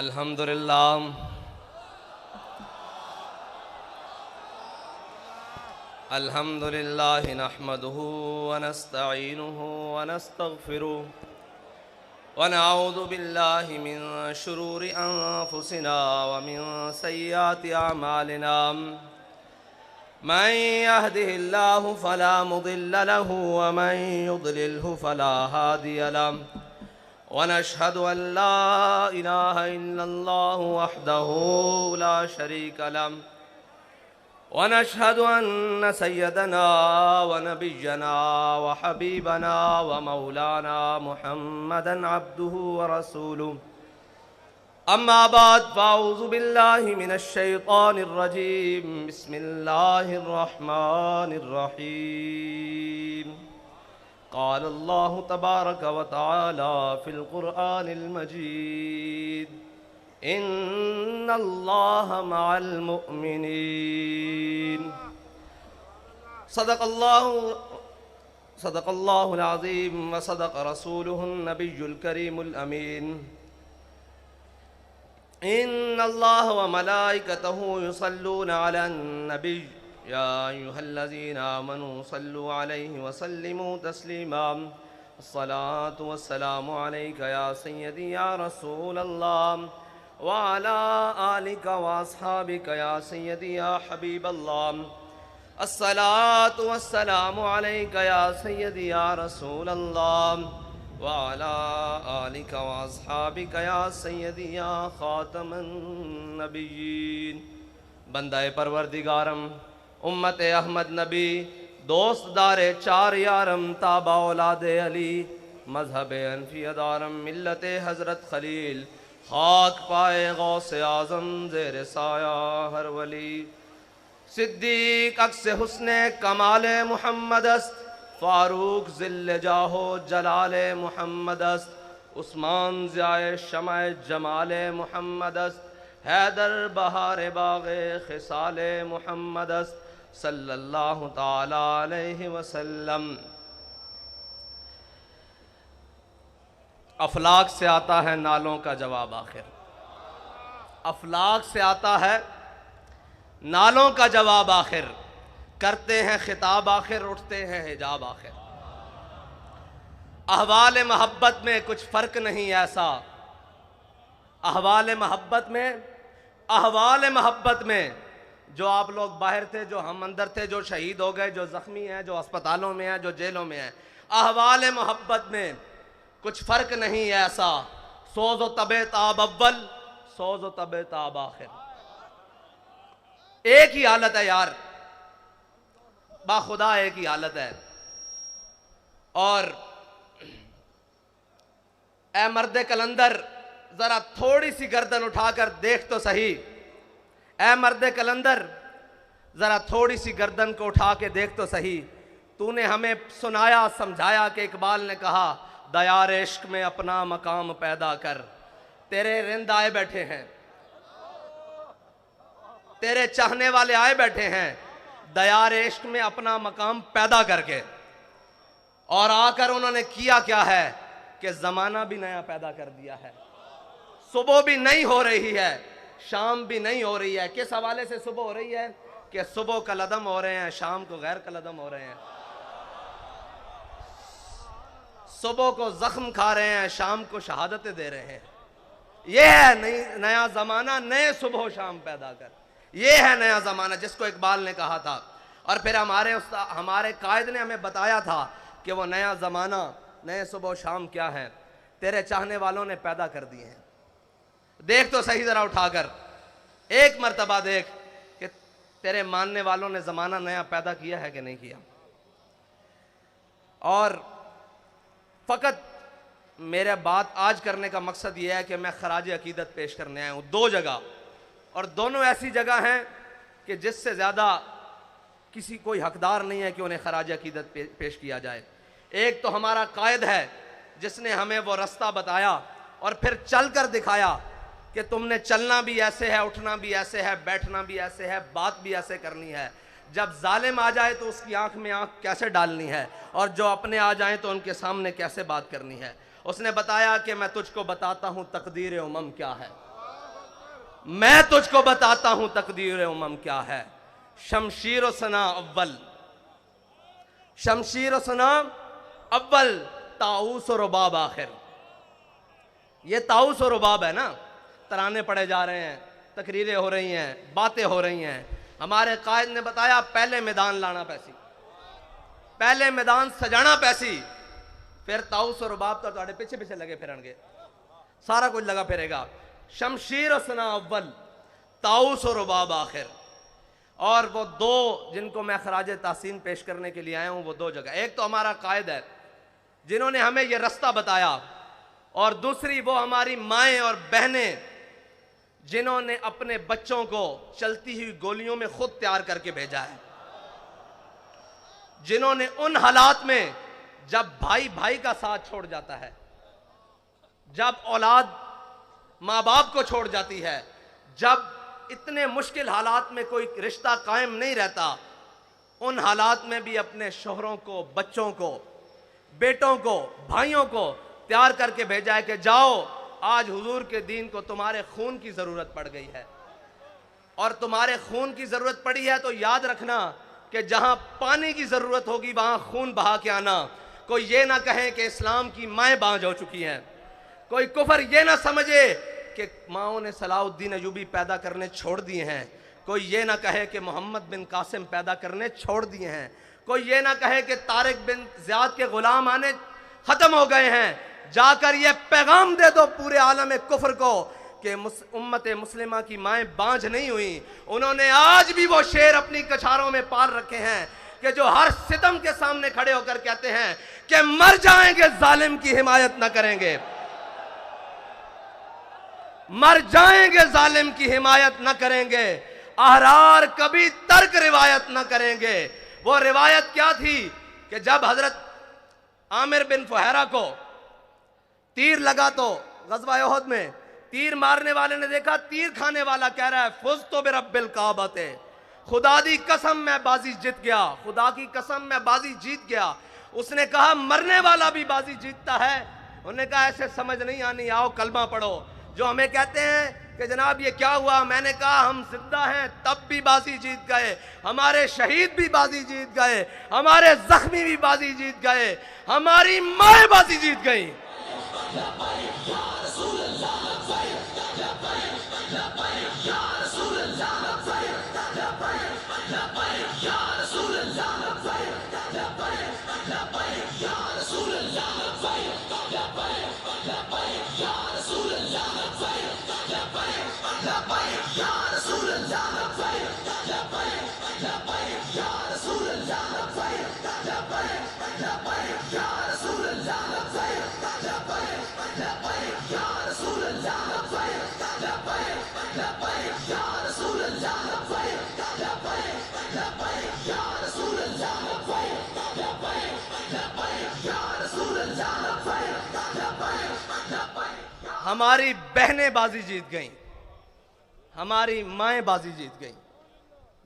अल्हम्दुलिल्लाह अल्हम्दुलिल्लाह नहमदुहु व नस्तईनुहु व नस्तगफिरुहु व नऊज़ु बिल्लाहि मिन शुरूरि अनफुसिना व मिन सय्यिआति अमालिना मन यहदिहिल्लाहु फला मुदिल्ल लहु व मन युद्लिल्हु फला हादिय लहु वनशहदु अल्ला इलाहा इल्लल्लाहु वहदहु ला शरीक लहु वनशहदु अन्न सय्यदना व नबिय्यना व हबीबना व मौलाना मुहम्मदन अब्दुहु व रसूलुहु अम्मा बाद फ़अऊज़ु बिल्लाहि मिनश शैतानिर रजीम बिस्मिल्लाहिर रहमानिर रहीम क़ाल अल्लाहु तबारक व तआला फ़िल क़ुरआनिल मजीद इन्नल्लाह मअल मुअमिनीन सदक़ल्लाहुल अज़ीम व सदक़ रसूलुहुन नबियुल करीमुल अमीन इन्नल्लाह व मलाइकतहु युसल्लूना अलन नबी या अय्युहल्लज़ीना आमनू सल्लु अलैहि व सल्लिमू तस्लीमा अस्सलातु वस्सलामु अलैका या सय्यदी या रसूलल्लाह व अला आलिका व अस्हाबिका या सय्यदी या हबीबल्लाह अस्सलातु वस्सलामु अलैका या सय्यदी या रसूलल्लाह व अला आलिका व अस्हाबिका या सय्यदी या खातमन नबिय्यीन। बंदाए परवरदिगारम उम्मत अहमद नबी दोस्त दारे चार यारम ताबा औलादे अली मजहब अनफियदारम मिल्लत हज़रत खलील खाक पाए गौसे आज़म ज़ेर साया हर वली सिद्दीक अक्स हुस्ने कमाले मुहम्मद अस्त फ़ारूक ज़िल्ले जाहो जलाले मुहम्मद अस्त उस्मान ज़ियाए शमाए जमाले मुहम्मद अस्त हैदर बहार बाग़े खिसाले मुहम्मद अस्त सल्लल्लाहु ताला अलैहि वसल्लम। अफलाक से आता है नालों का जवाब आखिर, अफलाक से आता है नालों का जवाब आखिर, करते हैं खिताब आखिर, उठते हैं हिजाब आखिर। अहवाल मोहब्बत में कुछ फ़र्क नहीं ऐसा, अहवाल मोहब्बत में, अहवाल मोहब्बत में जो आप लोग बाहर थे, जो हम अंदर थे, जो शहीद हो गए, जो ज़ख्मी हैं, जो अस्पतालों में हैं, जो जेलों में हैं, अहवाल मोहब्बत में कुछ फ़र्क नहीं ऐसा। सोज़ व तबे ताब अव्वल, सोज़ व तबे ताब आखिर, एक ही हालत है यार, बाखुदा एक ही हालत है। और ए मर्द कलंदर जरा थोड़ी सी गर्दन उठाकर देख तो सही, ए मर्द कलंदर जरा थोड़ी सी गर्दन को उठा के देख तो सही। तूने हमें सुनाया समझाया कि इकबाल ने कहा दयार इश्क में अपना मकाम पैदा कर। तेरे रिंद आए बैठे हैं, तेरे चाहने वाले आए बैठे हैं दयार इश्क में अपना मकाम पैदा करके, और आकर उन्होंने किया क्या है कि जमाना भी नया पैदा कर दिया है। सुबह भी नहीं हो रही है, शाम भी नहीं हो रही है। किस हवाले से सुबह हो रही है? कि सुबह कलदम हो रहे हैं, शाम को गैर कलदम हो रहे हैं, सुबह को जख्म खा रहे हैं, शाम को शहादतें दे रहे हैं। यह है नया जमाना, नए सुबह शाम पैदा कर। यह है नया जमाना जिसको इकबाल ने कहा था। और फिर हमारे कायद ने हमें बताया था कि वो नया जमाना, नए सुबह शाम क्या है, तेरे चाहने वालों ने पैदा कर दिए हैं। देख तो सही जरा उठाकर, एक मर्तबा देख कि तेरे मानने वालों ने जमाना नया पैदा किया है कि नहीं किया। और फकत मेरा बात आज करने का मकसद यह है कि मैं खराज अकीदत पेश करने आया हूं दो जगह, और दोनों ऐसी जगह हैं कि जिससे ज़्यादा किसी कोई हकदार नहीं है कि उन्हें खराज अकीदत पेश किया जाए। एक तो हमारा कायद है जिसने हमें वो रास्ता बताया और फिर चल कर दिखाया कि तुमने चलना भी ऐसे है, उठना भी ऐसे है, बैठना भी ऐसे है, बात भी ऐसे करनी है। जब जालिम आ जाए तो उसकी आंख में आंख कैसे डालनी है, और जो अपने आ जाए तो उनके सामने कैसे बात करनी है। उसने बताया कि मैं तुझको बताता हूं तकदीर उमम क्या है, मैं तुझको बताता हूं तकदीर उमम क्या है। शमशीर व सना अव्वल, शमशीर व सना अव्वल, ताऊस और रुबाब आखिर। ये ताऊस और रुबाब है ना, तराने पड़े जा रहे हैं, तकरीरें हो रही हैं, बातें हो रही हैं। हमारे कायद ने बताया पहले मैदान लाना पैसी, पहले मैदान सजाना पैसी, फिर ताऊस और रुबाब तो तुम्हारे पीछे पीछे लगे फिरनगे, सारा कुछ लगा फिरेगा। शमशीर सना अव्वल, ताऊस और रुबाब आखिर। और वो दो जिनको मैं खराज तासीन पेश करने के लिए आया हूं, वो दो जगह, एक तो हमारा कायद है जिन्होंने हमें ये रास्ता बताया, और दूसरी वो हमारी माएँ और बहनें जिन्होंने अपने बच्चों को चलती हुई गोलियों में खुद तैयार करके भेजा है, जिन्होंने उन हालात में जब भाई भाई का साथ छोड़ जाता है, जब औलाद माँ बाप को छोड़ जाती है, जब इतने मुश्किल हालात में कोई रिश्ता कायम नहीं रहता, उन हालात में भी अपने शोहरों को, बच्चों को, बेटों को, भाइयों को तैयार करके भेजा है कि जाओ, आज हुजूर के दीन को तुम्हारे खून की जरूरत पड़ गई है, और तुम्हारे खून की जरूरत पड़ी है तो याद रखना कि जहां पानी की जरूरत होगी वहां खून बहा के आना। कोई ये ना कहे कि इस्लाम की माएँ बांझ हो चुकी हैं, कोई कुफर ये ना समझे कि माओं ने सलाउद्दीन अयूबी पैदा करने छोड़ दिए हैं, कोई ये ना कहे कि मोहम्मद बिन कासिम पैदा करने छोड़ दिए हैं, कोई ये ना कहे कि तारिक बिन ज़ियाद के गुलाम आने खत्म हो गए हैं। जाकर ये पैगाम दे दो पूरे आलम कुफर को कि उम्मत मुस्लिमा की माएँ बांझ नहीं हुई। उन्होंने आज भी वो शेर अपनी कछारों में पाल रखे हैं कि जो हर सितम के सामने खड़े होकर कहते हैं कि मर जाएंगे जालिम की हिमायत न करेंगे, मर जाएंगे जालिम की हिमायत न करेंगे, अहरार कभी तर्क रिवायत न करेंगे। वो रिवायत क्या थी कि जब हजरत आमिर बिन फुहैरा को तीर लगा तो गज़वा उहद में तीर मारने वाले ने देखा तीर खाने वाला कह रहा है फुज़ तो बिरब्बिल काबते, खुदा दी कसम मैं बाजी जीत गया, खुदा की कसम मैं बाजी जीत गया। उसने कहा मरने वाला भी बाजी जीतता है। उन्होंने कहा ऐसे समझ नहीं आनी, आओ कलमा पढ़ो। जो हमें कहते हैं कि जनाब ये क्या हुआ, मैंने कहा हम जिंदा हैं तब भी बाजी जीत गए, हमारे शहीद भी बाजी जीत गए, हमारे जख्मी भी बाजी जीत गए, हमारी माँ बाजी जीत गई। हमारी बहनें बाजी जीत गईं, हमारी माएँ बाजी जीत गईं।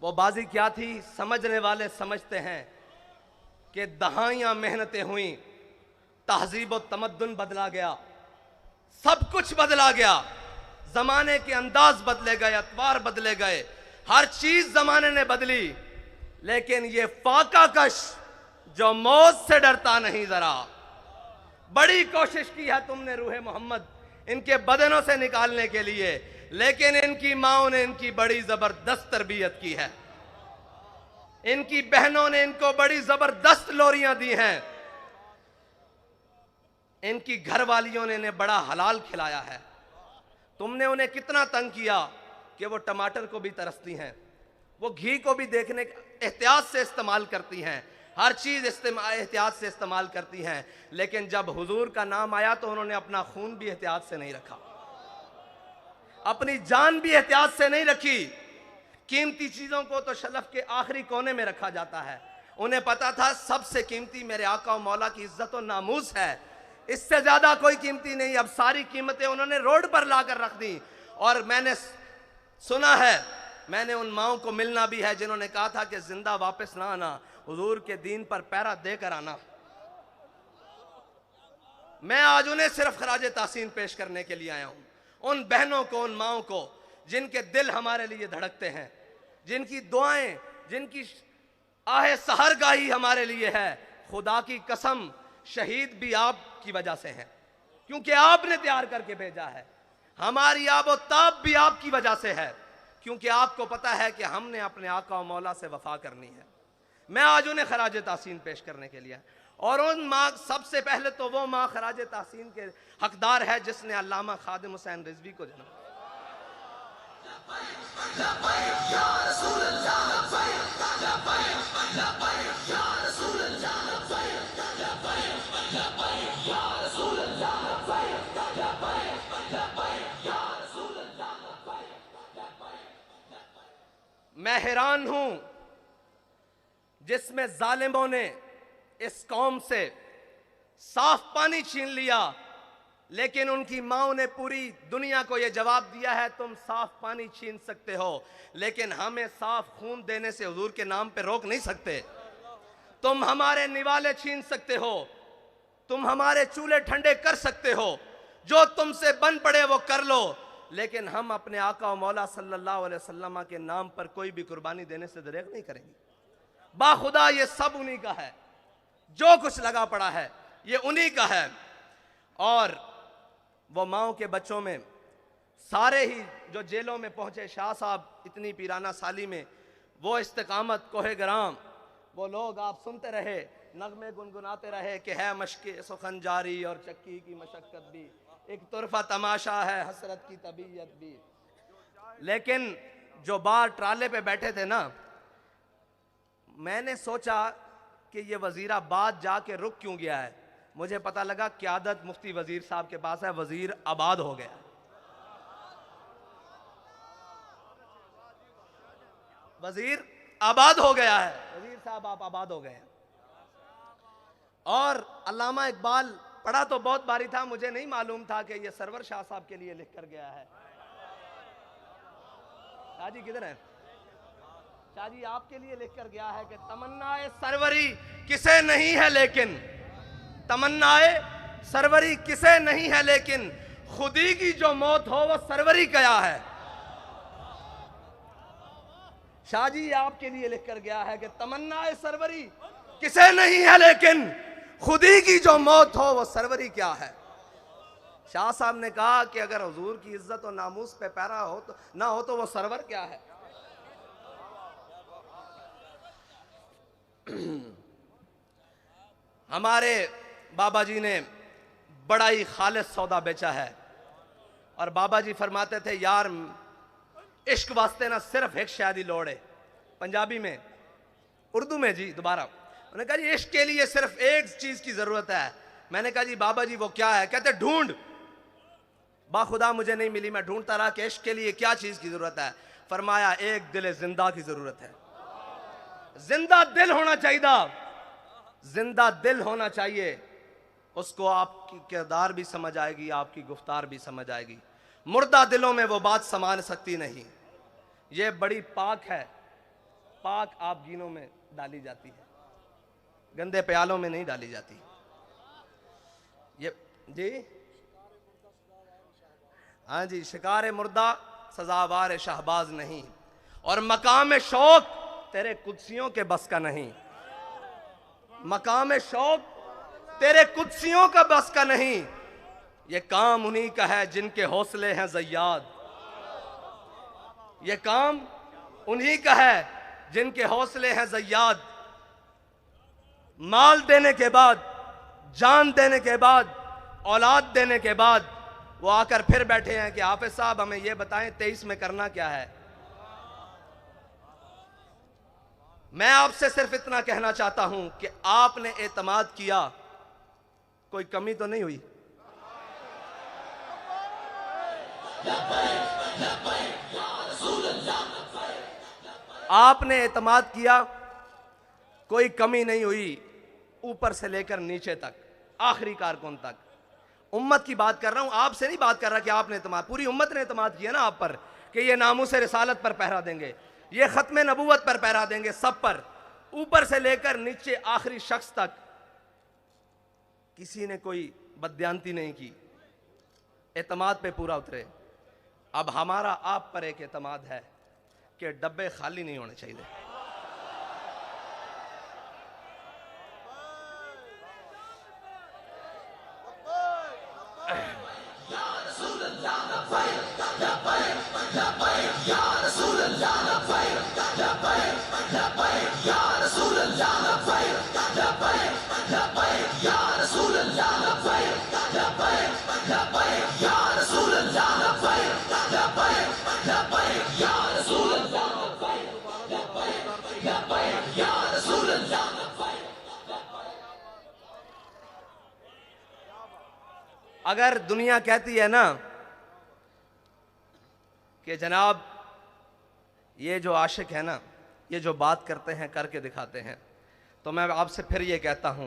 वो बाजी क्या थी? समझने वाले समझते हैं कि दहाइयाँ मेहनतें हुई, तहजीब व तमद्दुन बदला गया, सब कुछ बदला गया, जमाने के अंदाज बदले गए, अतवार बदले गए, हर चीज जमाने ने बदली, लेकिन ये फाका कश जो मौत से डरता नहीं, जरा बड़ी कोशिश की है तुमने रूहे मोहम्मद इनके बदनों से निकालने के लिए, लेकिन इनकी माओं ने इनकी बड़ी जबरदस्त तरबियत की है। इनकी बहनों ने इनको बड़ी जबरदस्त लोरियां दी हैं। इनकी घरवालियों ने इन्हें बड़ा हलाल खिलाया है। तुमने उन्हें कितना तंग किया कि वो टमाटर को भी तरसती हैं, वो घी को भी देखने एहतियात से इस्तेमाल करती हैं, हर चीज एहतियात से इस्तेमाल करती हैं। लेकिन जब हुजूर का नाम आया तो उन्होंने अपना खून भी एहतियात से नहीं रखा, अपनी जान भी एहतियात से नहीं रखी। कीमती चीजों को तो शलफ के आखिरी कोने में रखा जाता है। उन्हें पता था सबसे कीमती मेरे आका और मौला की इज्जत और नामूस है, इससे ज्यादा कोई कीमती नहीं। अब सारी कीमतें उन्होंने रोड पर लाकर रख दी। और मैंने सुना है, मैंने उन माओं को मिलना भी है जिन्होंने कहा था कि जिंदा वापस ना आना, हुजूर के दीन पर पैरा देकर आना। मैं आज उन्हें सिर्फ खराज तासीन पेश करने के लिए आया हूं। उन बहनों को, उन माओं को जिनके दिल हमारे लिए धड़कते हैं, जिनकी दुआएं, जिनकी आहे सहरगाही हमारे लिए है। खुदा की कसम, शहीद भी आपकी वजह से हैं, क्योंकि आपने तैयार करके भेजा है। हमारी आबो ताब भी आपकी वजह से है, क्योंकि आपको पता है कि हमने अपने आका और मौला से वफा करनी है। मैं आज उन्हें खराज तासीन पेश करने के लिए, और उन माँ, सबसे पहले तो वो माँ खराज तासीन के हकदार है जिसने अल्लामा खादिम हुसैन रिजवी को जन्म। मैं हैरान हूं जिसमें जालिमों ने इस कौम से साफ पानी छीन लिया, लेकिन उनकी माओं ने पूरी दुनिया को यह जवाब दिया है, तुम साफ पानी छीन सकते हो, लेकिन हमें साफ खून देने से हुजूर के नाम पे रोक नहीं सकते। तुम हमारे निवाले छीन सकते हो, तुम हमारे चूल्हे ठंडे कर सकते हो, जो तुमसे बन पड़े वो कर लो, लेकिन हम अपने आका और मौला सल्लल्लाहु अलैहि वसल्लम के नाम पर कोई भी कुर्बानी देने से दरेक नहीं करेंगे। बाखुदा ये सब उन्हीं का है, जो कुछ लगा पड़ा है ये उन्हीं का है। और वो माओं के बच्चों में सारे ही जो जेलों में पहुंचे शाह साहब इतनी पीराना साली में, वो इस्तिकामत कोहे ग्राम, वो लोग आप सुनते रहे, नगमे गुनगुनाते रहे कि है मशक़ सुखन जारी और चक्की की मशक्क़त भी, एक तुरफा तमाशा है हसरत की तबीयत भी। लेकिन जो बाहर ट्राले पे बैठे थे ना, मैंने सोचा कि ये वजीराबाद जाके रुक क्यों गया है। मुझे पता लगा क़यादत मुफ्ती वजीर साहब के पास है, वजीर आबाद हो गया। वजीर आबाद हो गया है, वजीर साहब आप आबाद हो गए। और अल्लामा इकबाल पढ़ा तो बहुत बारी था, मुझे नहीं मालूम था कि ये सरवर शाह साहब के लिए लिख कर गया है। शाह जी किधर है? शाह जी आपके लिए लिख कर गया है कि तमन्नाए सरवरी किसे नहीं है लेकिन, तमन्नाए सरवरी किसे नहीं है लेकिन, खुदी की जो मौत हो वो सरवरी क्या है। शाह जी आपके लिए लिख कर गया है कि तमन्नाए सरवरी किसे नहीं है लेकिन, खुदी की जो मौत हो वो सरवरी क्या है। शाह साहब ने कहा कि अगर हुजूर की इज्जत और नामूस पे पैरा हो तो ना हो तो वो सरवर क्या है। हमारे बाबा जी ने बड़ा ही खालिस सौदा बेचा है, और बाबा जी फरमाते थे यार इश्क वास्ते ना सिर्फ एक शादी लोड़ है। पंजाबी में, उर्दू में जी दोबारा, उन्होंने कहा जी इश्क के लिए सिर्फ एक चीज की जरूरत है। मैंने कहा जी बाबा जी वो क्या है? कहते ढूंढ। बाखुदा मुझे नहीं मिली, मैं ढूंढता रहा कि इश्क के लिए क्या चीज की जरूरत है। फरमाया एक दिल जिंदा की जरूरत है। जिंदा दिल होना चाहिए, जिंदा दिल होना चाहिए, उसको आपकी किरदार भी समझ आएगी, आपकी गुफ्तार भी समझ आएगी। मुर्दा दिलों में वो बात समा सकती नहीं। ये बड़ी पाक है, पाक आप गीनों में डाली जाती है, गंदे प्यालों में नहीं डाली जाती। ये जी हाँ जी, शिकार मुर्दा सजावार शहबाज नहीं। और मकाम शौक तेरे कुदसियों के बस का नहीं। मकाम शौक तेरे कुदसियों का बस का नहीं। ये काम उन्हीं का है जिनके हौसले हैं ज़य्याद। ये काम उन्हीं का है जिनके हौसले हैं ज़य्याद। माल देने के बाद, जान देने के बाद, औलाद देने के बाद वो आकर फिर बैठे हैं कि हाफिज साहब हमें ये बताएं 23 में करना क्या है। मैं आपसे सिर्फ इतना कहना चाहता हूं कि आपने एतमाद किया, कोई कमी तो नहीं हुई। आपने एतमाद किया, कोई कमी नहीं हुई, ऊपर से लेकर नीचे तक, आखिरी कारकुन तक। उम्मत की बात कर रहा हूं, आपसे नहीं बात कर रहा कि आपने एतमाद, पूरी उम्मत ने एतमाद किया ना आप पर कि ये नामूस रिसालत पर पहरा देंगे, ये खत्म नबूवत पर पहरा देंगे, सब पर, ऊपर से लेकर नीचे आखिरी शख्स तक। किसी ने कोई बदयांती नहीं की, एतमाद पे पूरा उतरे। अब हमारा आप पर एक एतमाद है कि डब्बे खाली नहीं होने चाहिए। अगर दुनिया कहती है ना कि जनाब ये जो आशिक है ना, ये जो बात करते हैं करके दिखाते हैं, तो मैं आपसे फिर ये कहता हूं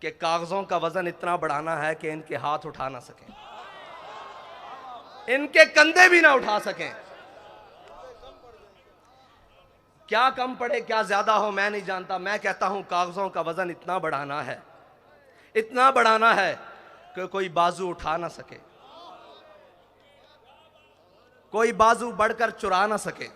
कि कागजों का वजन इतना बढ़ाना है कि इनके हाथ उठा ना सकें, इनके कंधे भी ना उठा सकें। क्या कम पड़े क्या ज्यादा हो मैं नहीं जानता, मैं कहता हूं कागजों का वजन इतना बढ़ाना है, इतना बढ़ाना है कि कोई बाजू उठा ना सके, कोई बाजू बढ़कर चुरा ना सके,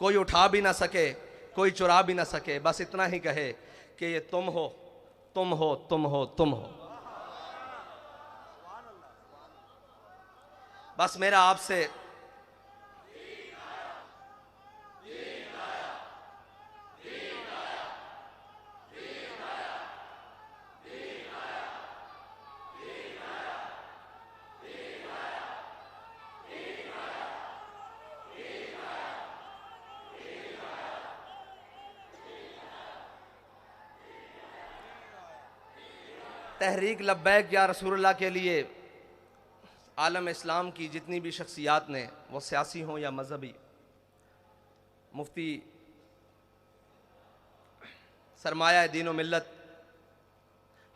कोई उठा भी ना सके, कोई चुरा भी ना सके। बस इतना ही कहे कि ये तुम हो, तुम हो, तुम हो, तुम हो। बस मेरा आपसे तहरीक लब्बैक या रसूलुल्लाह के लिए आलम इस्लाम की जितनी भी शख्सियात ने, वो सियासी हों या मजहबी, मुफ्ती सरमाया दीन व मिल्लत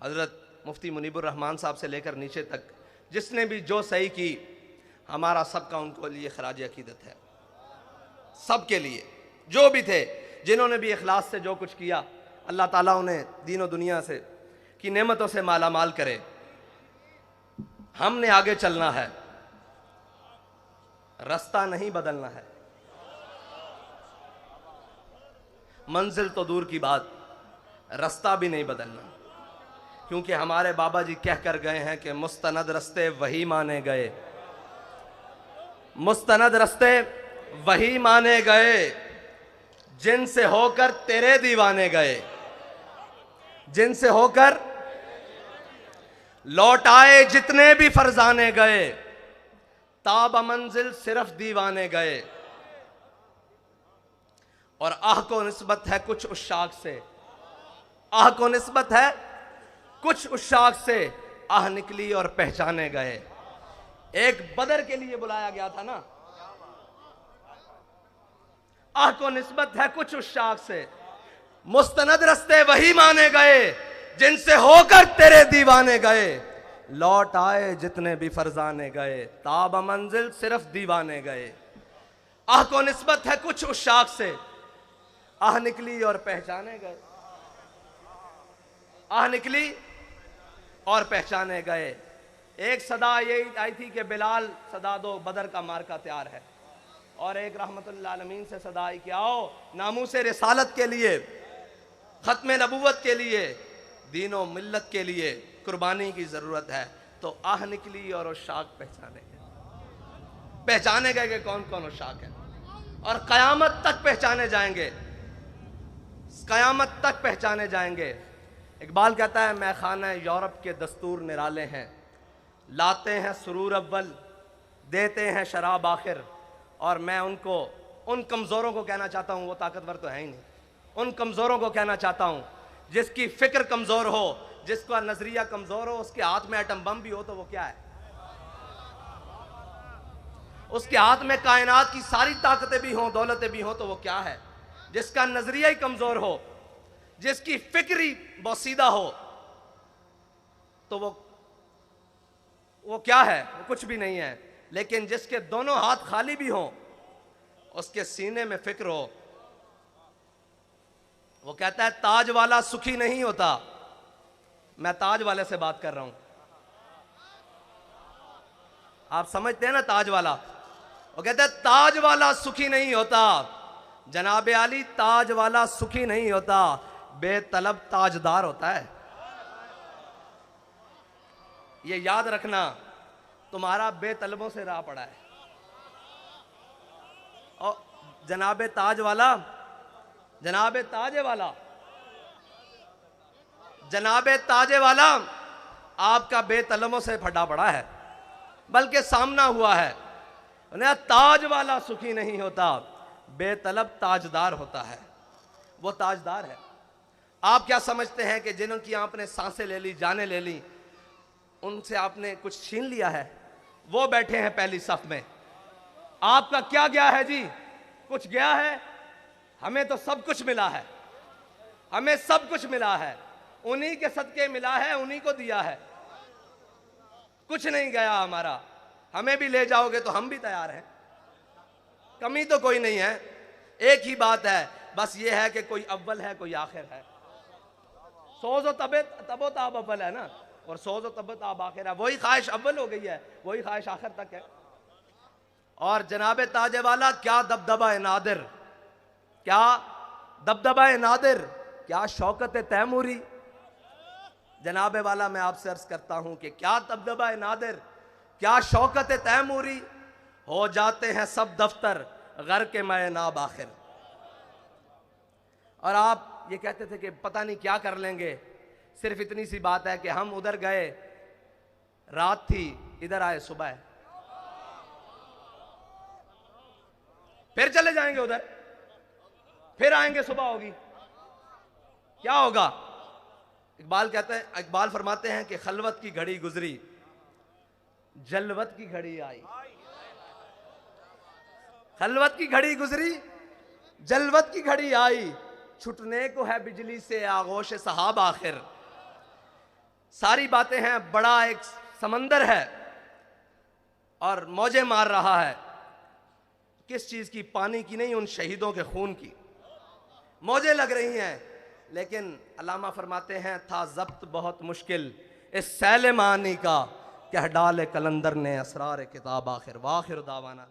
हज़रत मुफ्ती मुनीबुर रहमान साहब से लेकर नीचे तक जिसने भी जो सही की, हमारा सबका उनको लिए खराज अकीदत है। सबके लिए जो भी थे, जिन्होंने भी इखलास से जो कुछ किया, अल्लाह ताला उन्हें दीन व दुनिया से की नेमतों से माला माल करे। हमने आगे चलना है, रास्ता नहीं बदलना है। मंजिल तो दूर की बात, रास्ता भी नहीं बदलना, क्योंकि हमारे बाबा जी कह कर गए हैं कि मुस्तनद रस्ते वही माने गए, मुस्तनद रस्ते वही माने गए जिनसे होकर तेरे दीवाने गए, जिनसे होकर लौट आए जितने भी फरजाने गए, ताब मंजिल सिर्फ दीवाने गए। और आह को निस्बत है कुछ उशाक से, आह को निस्बत है कुछ उशाक से, आह निकली और पहचाने गए। एक बदर के लिए बुलाया गया था ना, आह को निस्बत है कुछ उशाक से, मुस्तनद रस्ते वही माने गए जिनसे होकर तेरे दीवाने गए, लौट आए जितने भी फरजाने गए, ताब मंजिल सिर्फ दीवाने गए। आह को निस्बत है कुछ उशाक से, आह निकली और पहचाने गए, आह निकली और पहचाने गए। एक सदा यही आई थी कि बिलाल सदा दो, बदर का मार्का तैयार है। और एक रहमतुल्लिल आलमीन से सदा आई कि आओ नामूसे रिसालत के लिए, खत्म नबूवत के लिए, दीनो मिल्लत के लिए कुर्बानी की ज़रूरत है। तो आह निकली और उशाक पहचाने गए कि कौन कौन उशाक है, और क़यामत तक पहचाने जाएंगे, क़यामत तक पहचाने जाएंगे। इकबाल कहता है मैं खाना यूरोप के दस्तूर निराले हैं, लाते हैं सुरूर अव्वल, देते हैं शराब आखिर। और मैं उनको, उन कमज़ोरों को कहना चाहता हूँ, वो ताकतवर तो है ही नहीं, उन कमज़ोरों को कहना चाहता हूँ जिसकी फ़िक्र कमज़ोर हो, जिसका नज़रिया कमज़ोर हो, उसके हाथ में एटम बम भी हो तो वो क्या है, उसके हाथ में कायनात की सारी ताकतें भी हों, दौलतें भी हों तो वो क्या है। जिसका नज़रिया ही कमज़ोर हो, जिसकी फ़िक्र ही बोसीदा हो तो वो क्या है, वो कुछ भी नहीं है। लेकिन जिसके दोनों हाथ खाली भी हों, उसके सीने में फ़िक्र हो, वो कहता है ताज वाला सुखी नहीं होता। मैं ताज वाले से बात कर रहा हूं, आप समझते हैं ना ताज वाला। वो कहता है ताज वाला सुखी नहीं होता, जनाबे आली ताज वाला सुखी नहीं होता, बेतलब ताजदार होता है। ये याद रखना, तुम्हारा बेतलबों से राह पड़ा है। और जनाबे ताज वाला, जनाबे ताजे वाला, जनाबे ताजे वाला आपका बेतलबों से फटा पड़ा है, बल्कि सामना हुआ है। ताज वाला सुखी नहीं होता, बेतलब ताजदार होता है। वो ताजदार है। आप क्या समझते हैं कि जिनकी आपने सांसें ले ली, जाने ले ली, उनसे आपने कुछ छीन लिया है? वो बैठे हैं पहली सफ में, आपका क्या गया है जी? कुछ गया है? हमें तो सब कुछ मिला है, हमें सब कुछ मिला है, उन्हीं के सदके मिला है, उन्हीं को दिया है, कुछ नहीं गया हमारा। हमें भी ले जाओगे तो हम भी तैयार हैं, कमी तो कोई नहीं है। एक ही बात है, बस ये है कि कोई अव्वल है, कोई आखिर है। सोज़ो तबो ताब अव्वल है ना, और सोज़ो तबो ताब आखिर है। वही ख्वाहिश अव्वल हो गई है, वही ख्वाहिश आखिर तक है। और जनाबे ताजे वाला क्या दबदबा है नादिर, क्या दबदबा है नादिर, क्या शौकत तैमूरी। जनाबे वाला मैं आपसे अर्ज करता हूं कि क्या दबदबा है नादिर, क्या शौकत तैमूरी, हो जाते हैं सब दफ्तर घर के मैं नाब आखिर। और आप ये कहते थे कि पता नहीं क्या कर लेंगे। सिर्फ इतनी सी बात है कि हम उधर गए, रात थी, इधर आए सुबह, फिर चले जाएंगे उधर, फिर आएंगे सुबह होगी, क्या होगा? इकबाल कहते हैं, इकबाल फरमाते हैं कि खलवत की घड़ी गुजरी, जलवत की घड़ी आई। खलवत की घड़ी गुजरी, जलवत की घड़ी आई, छुटने को है बिजली से आगोश सहाब आखिर। सारी बातें हैं, बड़ा एक समंदर है और मौजें मार रहा है। किस चीज की? पानी की नहीं, उन शहीदों के खून की मौजें लग रही हैं। लेकिन अल्लामा फरमाते हैं था जब्त बहुत मुश्किल इस सैल मानी का, कह डाले कलंदर ने असरार किताब आखिर। वाखिर दावाना।